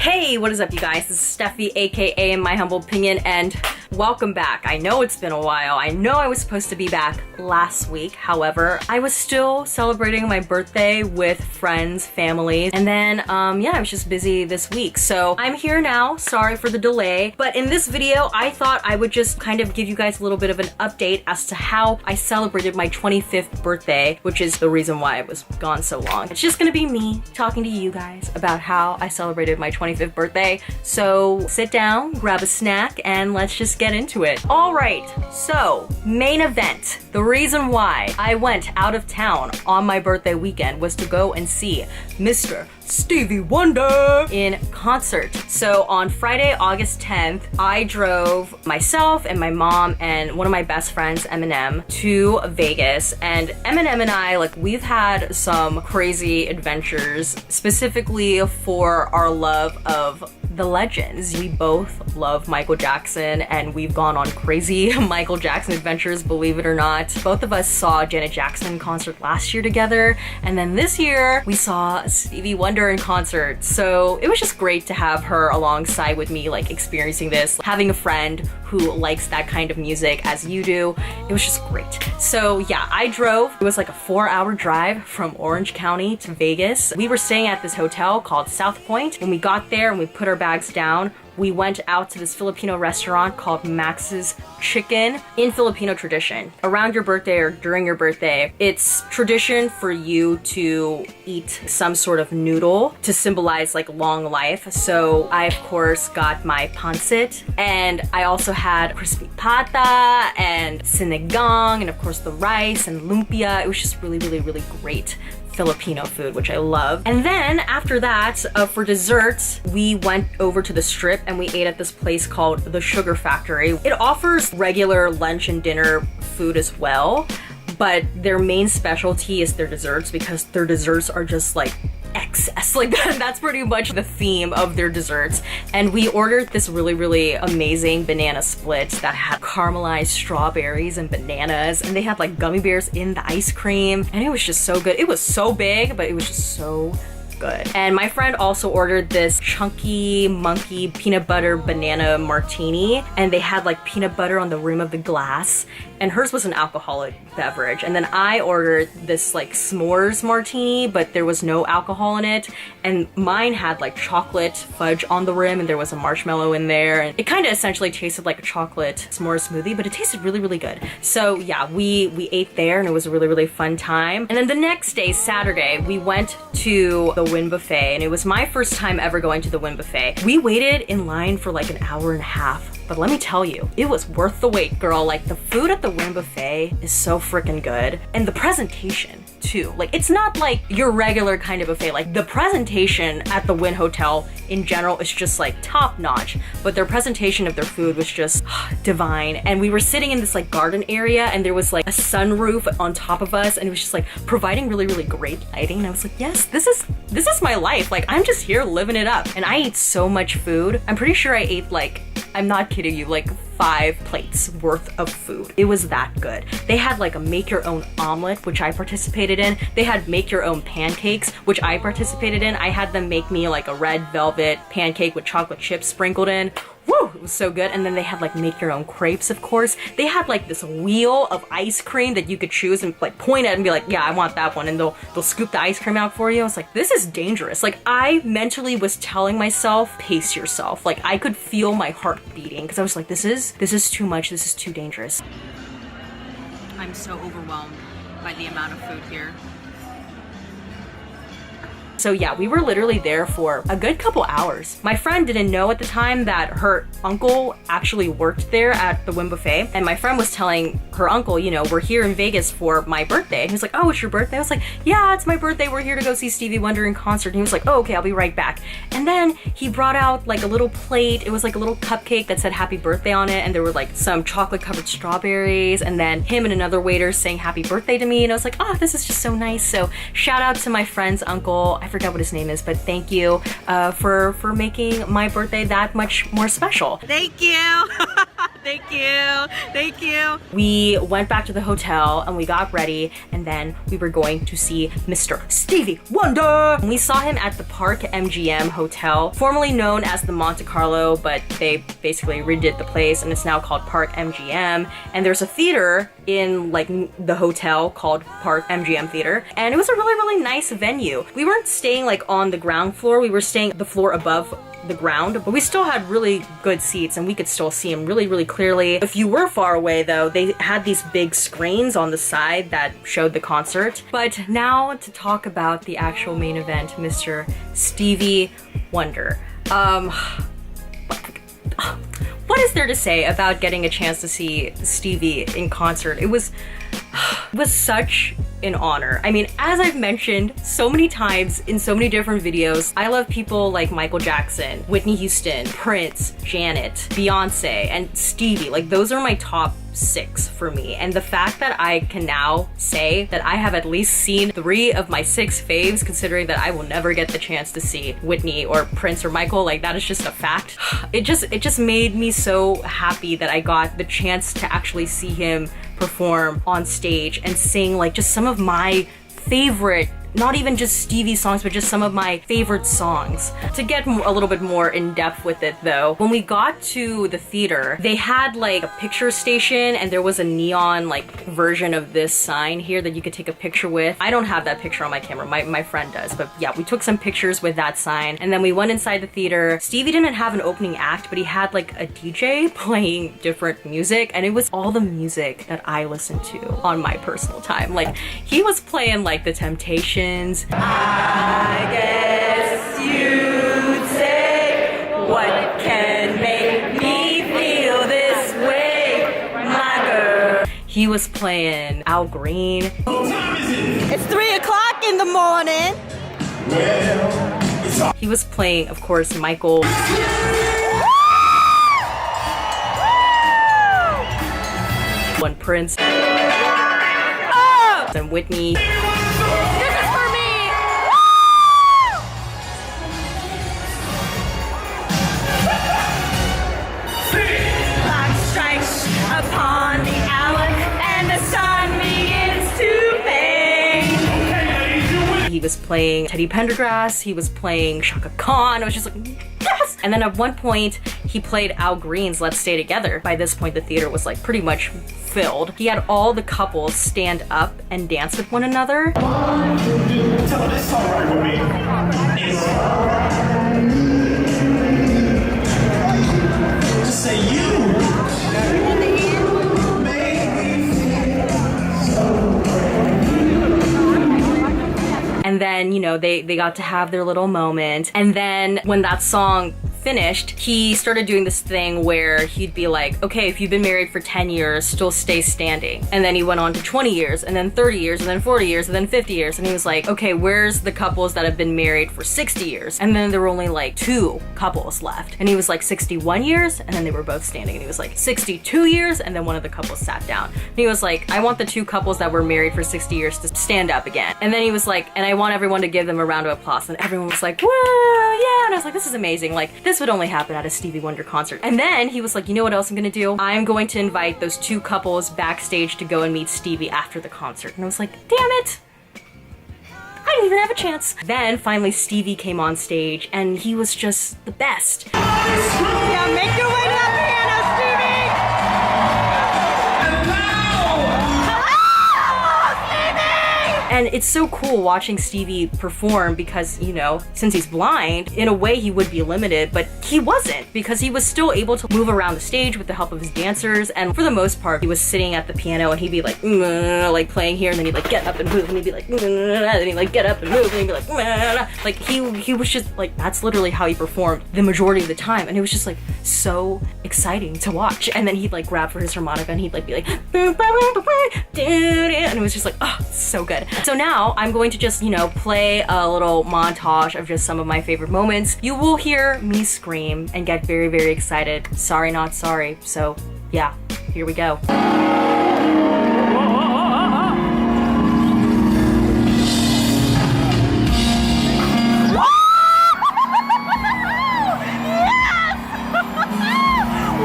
Hey, what is up you guys? This is Steffi, aka In My Humble Opinion, and welcome back. I know it's been a while. I know I was supposed to be back last week. However, I was still celebrating my birthday with friends, family, and then, yeah, I was just busy this week. So I'm here now. Sorry for the delay. But in this video, I thought I would just kind of give you guys a little bit of an update as to how I celebrated my 25th birthday, which is the reason why I was gone so long. It's just gonna be me talking to you guys about how I celebrated my 25th birthday. So sit down, grab a snack, and let's just get into it. All right, so main event. The reason why I went out of town on my birthday weekend was to go and see Mr. Stevie Wonder in concert. So on Friday, August 10th, I drove myself and my mom and one of my best friends, Eminem, to Vegas. And Eminem and I, like, we've had some crazy adventures, specifically for our love of the legends. We both love Michael Jackson and we've gone on crazy Michael Jackson adventures, believe it or not. Both of us saw Janet Jackson in concert last year together, and then this year we saw Stevie Wonder in concert. So it was just great to have her alongside with me, like experiencing this, having a friend who likes that kind of music as you do. It was just great. So yeah, I drove. It was like a 4-hour drive from Orange County to Vegas. We were staying at this hotel called South Point. When we got there and we put our bags down, we went out to this Filipino restaurant called Max's Chicken in Filipino tradition. Around your birthday or during your birthday, it's tradition for you to eat some sort of noodle to symbolize like long life. So I, of course, got my pancit, and I also had crispy pata and sinigang, and of course the rice and lumpia. It was just really, really, really great Filipino food, which I love. And then after that, for dessert, we went over to the Strip and we ate at this place called the Sugar Factory. It offers regular lunch and dinner food as well, but their main specialty is their desserts, because their desserts are just like excess. Like that's pretty much the theme of their desserts. And we ordered this really, really amazing banana split that had caramelized strawberries and bananas, and they had like gummy bears in the ice cream, and it was just so good. It was so big, but it was just so good. And my friend also ordered this chunky monkey peanut butter banana martini, and they had like peanut butter on the rim of the glass, and hers was an alcoholic beverage. And then I ordered this like s'mores martini, but there was no alcohol in it, and mine had like chocolate fudge on the rim and there was a marshmallow in there, and it kind of essentially tasted like a chocolate s'more smoothie, but it tasted really, really good. So yeah, we ate there and it was a really, really fun time. And then the next day, Saturday, we went to the Wynn Buffet, and it was my first time ever going to the Wynn Buffet. We waited in line for like an hour and a half, but let me tell you, it was worth the wait, girl. Like, the food at the Wynn Buffet is so freaking good. And the presentation too. Like, it's not like your regular kind of buffet. Like, the presentation at the Wynn Hotel in general is just like top notch, but their presentation of their food was just divine. And we were sitting in this like garden area, and there was like a sunroof on top of us, and it was just like providing really, really great lighting. And I was like, yes, this is my life. Like, I'm just here living it up. And I ate so much food. I'm pretty sure I ate like, I'm not kidding you, like 5 plates worth of food. It was that good. They had like a make your own omelet, which I participated in. They had make your own pancakes, which I participated in. I had them make me like a red velvet pancake with chocolate chips sprinkled in. Woo, it was so good. And then they had like make your own crepes, of course. They had like this wheel of ice cream that you could choose and like point at and be like, yeah, I want that one. And they'll scoop the ice cream out for you. I was like, this is dangerous. Like, I mentally was telling myself, pace yourself. Like, I could feel my heart beating because I was like, this is too much. This is too dangerous. I'm so overwhelmed by the amount of food here. So yeah, we were literally there for a good couple hours. My friend didn't know at the time that her uncle actually worked there at the Wynn Buffet, and my friend was telling her uncle, you know, we're here in Vegas for my birthday. And he was like, oh, it's your birthday? I was like, yeah, it's my birthday. We're here to go see Stevie Wonder in concert. And he was like, oh, okay, I'll be right back. And then he brought out like a little plate. It was like a little cupcake that said happy birthday on it, and there were like some chocolate covered strawberries, and then him and another waiter saying happy birthday to me. And I was like, oh, this is just so nice. So shout out to my friend's uncle. I forgot what his name is, but thank you for making my birthday that much more special. Thank you. Thank you. Thank you. We went back to the hotel and we got ready, and then we were going to see Mr. Stevie Wonder. And we saw him at the Park MGM Hotel, formerly known as the Monte Carlo, but they basically redid the place and it's now called Park MGM. And there's a theater in like the hotel called Park MGM Theater, and it was a really nice venue. We weren't staying like on the ground floor, we were staying the floor above the ground, but we still had really good seats and we could still see him really clearly. If you were far away though, they had these big screens on the side that showed the concert. But now to talk about the actual main event, Mr. Stevie Wonder. What is there to say about getting a chance to see Stevie in concert? It was such an honor. I mean, as I've mentioned so many times in so many different videos, I love people like Michael Jackson, Whitney Houston, Prince, Janet, Beyonce, and Stevie. Like, those are my top 6 for me. And the fact that I can now say that I have at least seen 3 of my 6 faves, considering that I will never get the chance to see Whitney or Prince or Michael, like, that is just a fact. It just made me so happy that I got the chance to actually see him perform on stage and sing like just some of my favorite, not even just Stevie songs, but just some of my favorite songs. To get a little bit more in depth with it though, when we got to the theater, they had like a picture station and there was a neon like version of this sign here that you could take a picture with. I don't have that picture on my camera, my friend does, but yeah, we took some pictures with that sign and then we went inside the theater. Stevie didn't have an opening act, but he had like a DJ playing different music, and it was all the music that I listened to on my personal time. Like, he was playing like The Temptations. I guess you'd say, what can make me feel this way, my girl? He was playing Al Green. It's 3 o'clock in the morning. He was playing, of course, Michael. One Prince. Oh! And Whitney. Upon the hour and the sun begins to fade. He was playing Teddy Pendergrass, he was playing Shaka Khan. I was just like, yes! And then at one point, he played Al Green's Let's Stay Together. By this point, the theater was like pretty much filled. He had all the couples stand up and dance with one another. Tell her this all right with me. It's all right. Just say you. And then, you know, they got to have their little moment. And then when that song finished, he started doing this thing where he'd be like, okay, if you've been married for 10 years, still stay standing. And then he went on to 20 years, and then 30 years, and then 40 years, and then 50 years. And he was like, okay, where's the couples that have been married for 60 years? And then there were only like 2 couples left. And he was like 61 years, and then they were both standing. And he was like 62 years, and then one of the couples sat down. And he was like, I want the 2 couples that were married for 60 years to stand up again. And then he was like, and I want everyone to give them a round of applause. And everyone was like, whoa, yeah. And I was like, this is amazing. Like, this would only happen at a Stevie Wonder concert. And then he was like, you know what else I'm gonna do? I'm going to invite those 2 couples backstage to go and meet Stevie after the concert. And I was like, damn it! I didn't even have a chance. Then finally Stevie came on stage and he was just the best. Yeah, make your way to that piano, Stevie! And it's so cool watching Stevie perform because, you know, since he's blind, in a way he would be limited, but he wasn't, because he was still able to move around the stage with the help of his dancers. And for the most part, he was sitting at the piano and he'd be like playing here, and then he'd like get up and move, and he'd be like, and then he'd like get up and move, and he'd be like he was just like, that's literally how he performed the majority of the time. And it was just like so exciting to watch. And then he'd like grab for his harmonica and he'd like be like, and it was just like, oh, so good. So now I'm going to just, you know, play a little montage of just some of my favorite moments. You will hear me scream and get very, very excited. Sorry, not sorry. So yeah, here we go.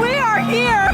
We are here!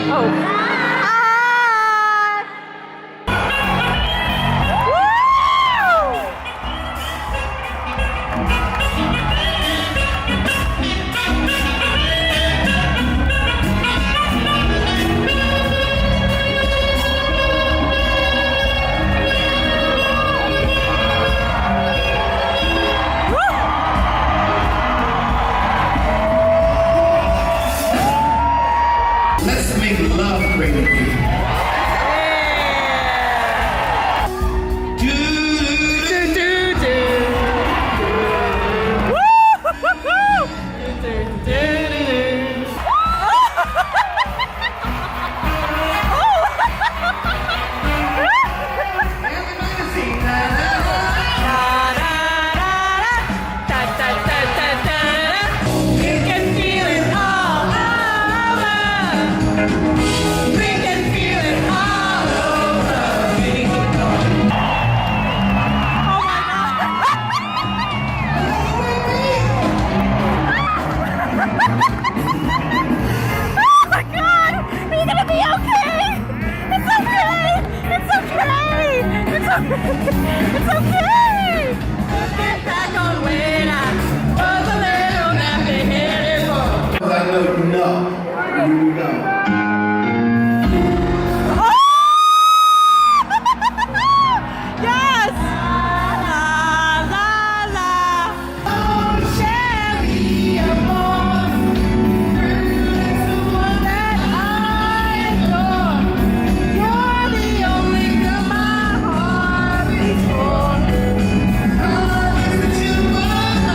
Oh. Let's make love great again. It's okay! Get back on when I was a little nappy-headed boy. I know you know. Here we go. Yes! La la la. Oh, Sherry, amor. It's the one that I adore. You're the only girl my heart beats for. Oh, isn't you mine?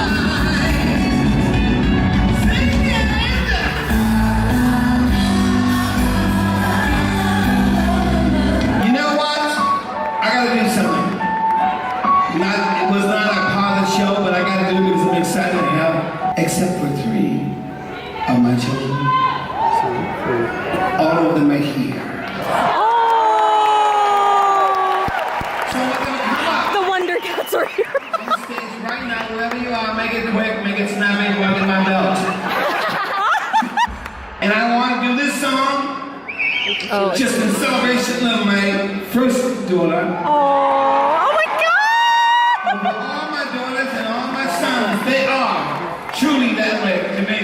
Sing it. You know what? I gotta do something. It was not a part of the show, but I gotta do it because I'm excited to have. Except for 3 of my children. All of them are here. So we're gonna come up. The Wonder Cats are here. On stage right now, wherever you are, make it quick, make it snappy, go get my belt. And I want to do this song just in celebration of my first daughter. Oh my God! For all my daughters and all my sons, they are truly that way to me.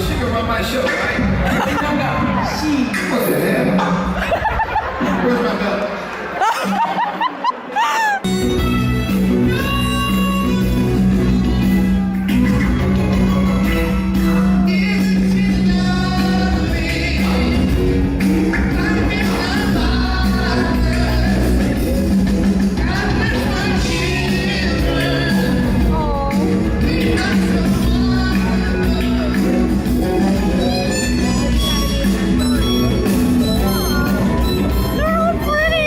She can run my show, right? What the hell? Where's my belt? They're all pretty!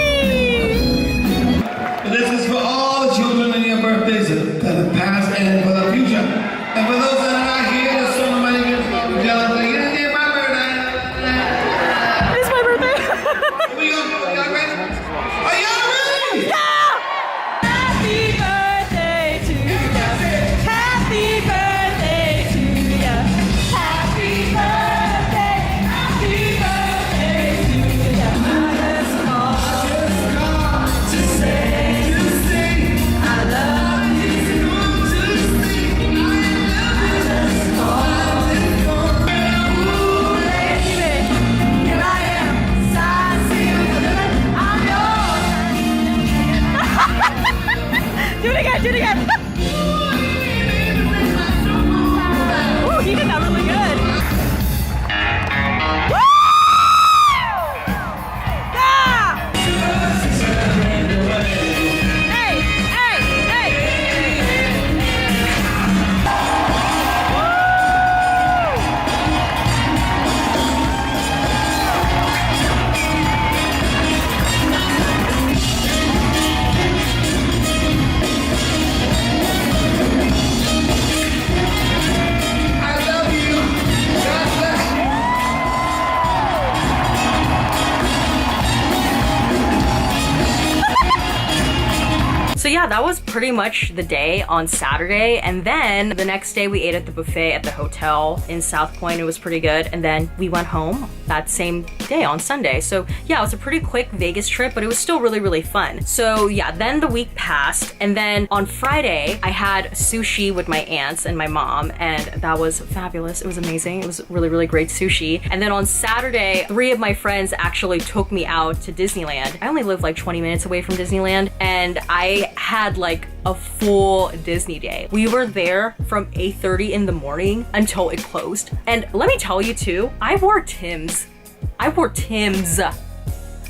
yeah, that was pretty much the day on Saturday. And then the next day we ate at the buffet at the hotel in South Point. It was pretty good. And then we went home that same day on Sunday. So yeah, it was a pretty quick Vegas trip, but it was still really, really fun. So yeah, then the week passed. And then on Friday, I had sushi with my aunts and my mom, and that was fabulous. It was amazing. It was really, really great sushi. And then on Saturday, 3 of my friends actually took me out to Disneyland. I only live like 20 minutes away from Disneyland, and I had like a full Disney day. We were there from 8:30 in the morning until it closed. And let me tell you too, I wore Timbs.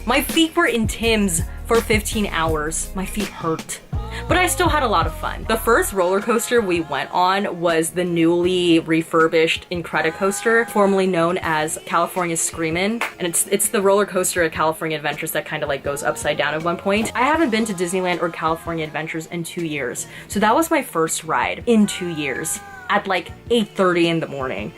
My feet were in Timbs for 15 hours. My feet hurt. But I still had a lot of fun. The first roller coaster we went on was the newly refurbished Incredicoaster, formerly known as California Screamin'. And it's the roller coaster at California Adventures that kind of like goes upside down at one point. I haven't been to Disneyland or California Adventures in 2 years. So that was my first ride in 2 years at like 8:30 in the morning.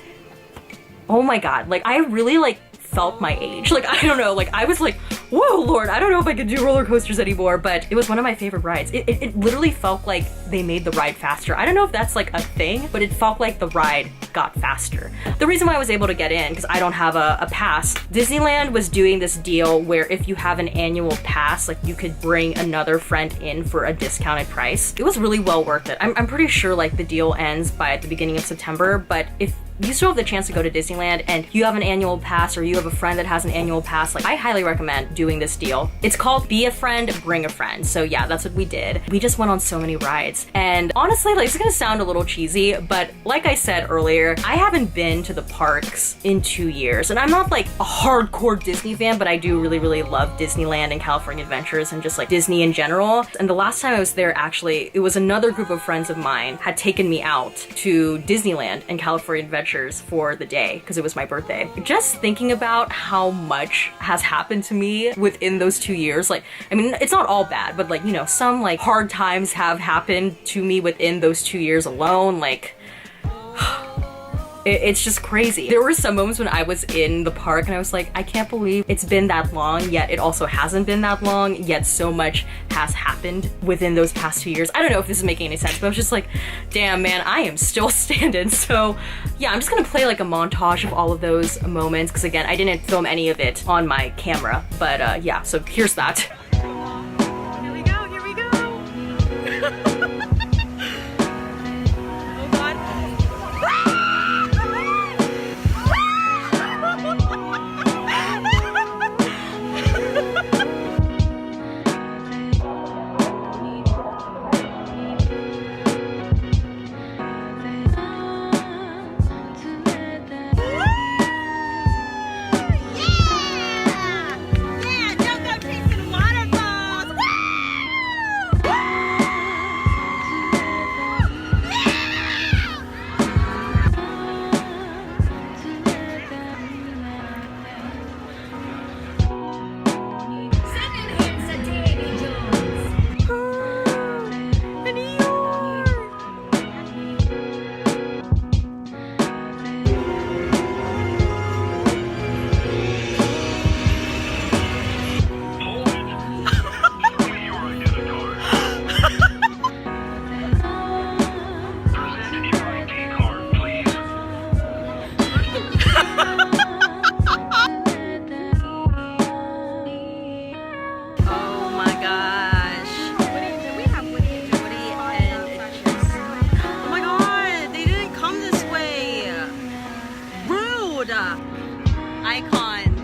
Oh my God, like I really like felt my age. Like, I don't know, like I was like, whoa, Lord, I don't know if I could do roller coasters anymore, but it was one of my favorite rides. It literally felt like they made the ride faster. I don't know if that's like a thing, but it felt like the ride got faster. The reason why I was able to get in, because I don't have a pass, Disneyland was doing this deal where if you have an annual pass, like you could bring another friend in for a discounted price. It was really well worth it. I'm pretty sure like the deal ends by the beginning of September, but if you still have the chance to go to Disneyland and you have an annual pass or you have a friend that has an annual pass, like I highly recommend doing this deal. It's called Be a Friend, Bring a Friend. So yeah, that's what we did. We just went on so many rides. And honestly, like it's gonna sound a little cheesy, but like I said earlier, I haven't been to the parks in 2 years. And I'm not like a hardcore Disney fan, but I do really, really love Disneyland and California Adventures and just like Disney in general. And the last time I was there, actually, it was another group of friends of mine had taken me out to Disneyland and California Adventures for the day because it was my birthday. Just thinking about how much has happened to me within those 2 years, like, I mean, it's not all bad, but like, you know, some like hard times have happened to me within those 2 years alone, like, it's just crazy. There were some moments when I was in the park and I was like, I can't believe it's been that long, yet it also hasn't been that long, yet so much has happened within those past 2 years. I don't know if this is making any sense, but I was just like, damn man, I am still standing. So yeah, I'm just gonna play like a montage of all of those moments, because again, I didn't film any of it on my camera, but yeah, so here's that. Here we go, here we go. Oh God. Icons.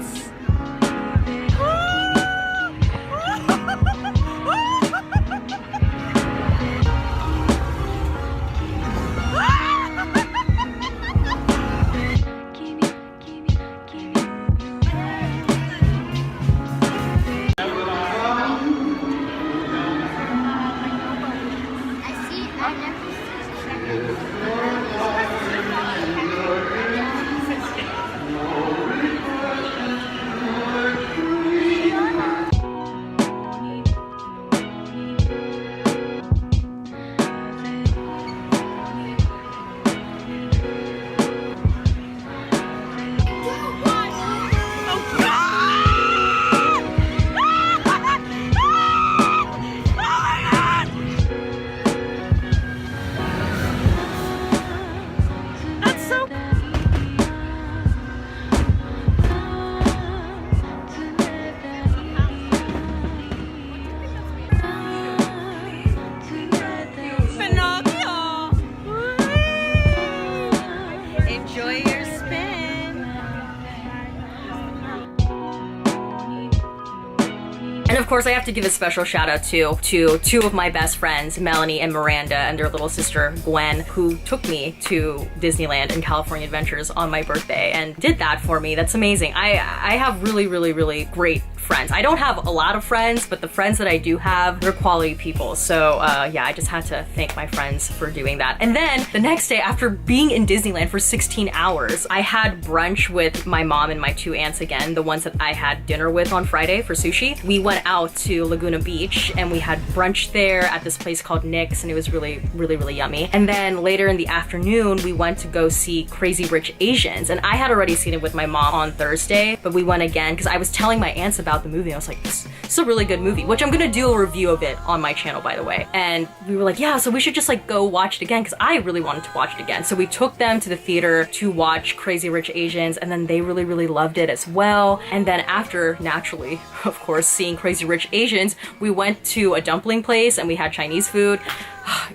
And of course, I have to give a special shout out to two of my best friends, Melanie and Miranda, and their little sister, Gwen, who took me to Disneyland and California Adventures on my birthday and did that for me. That's amazing. I have really, really, really great friends. I don't have a lot of friends, but the friends that I do have, they're quality people. So yeah, I just had to thank my friends for doing that. And then the next day, after being in Disneyland for 16 hours, I had brunch with my mom and my two aunts again, the ones that I had dinner with on Friday for sushi. We went out to Laguna Beach and we had brunch there at this place called Nick's, and it was really, really, really yummy. And then later in the afternoon, we went to go see Crazy Rich Asians, and I had already seen it with my mom on Thursday, but we went again because I was telling my aunts about the movie. I was like, this is a really good movie, which I'm gonna do a review of it on my channel, by the way. And we were like, yeah, so we should just like go watch it again, because I really wanted to watch it again. So we took them to the theater to watch Crazy Rich Asians, and then they really, really loved it as well. And then after, naturally, of course, seeing Crazy Rich Asians, we went to a dumpling place and we had Chinese food.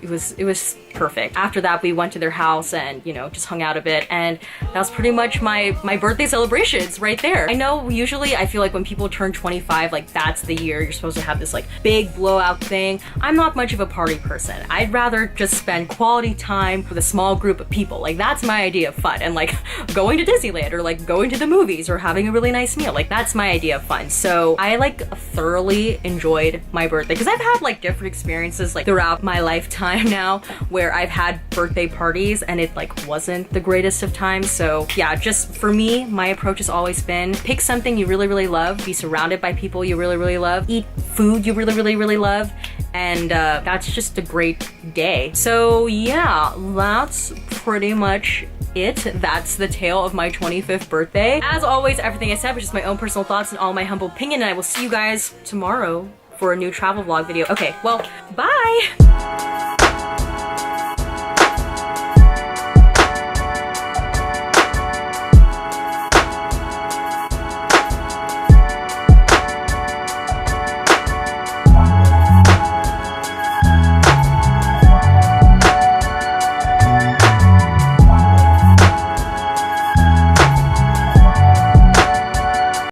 It was perfect. After that, we went to their house and, you know, just hung out a bit, and that was pretty much my birthday celebrations right there. I know usually I feel like when people turn 25, like that's the year you're supposed to have this like big blowout thing. I'm not much of a party person. I'd rather just spend quality time with a small group of people. Like that's my idea of fun, and like going to Disneyland or like going to the movies or having a really nice meal. Like that's my idea of fun. So I like thoroughly enjoyed my birthday, because I've had like different experiences like throughout my lifetime now where I've had birthday parties and it like wasn't the greatest of times. So yeah, just for me, my approach has always been pick something you really, really love, be surrounded by people you really, really love, eat food you really, really, really love, and that's just a great day. So yeah, that's pretty much it. That's the tale of my 25th birthday. As always, everything I said was just my own personal thoughts and all my humble opinion, and I will see you guys tomorrow for a new travel vlog video. Okay, well, bye!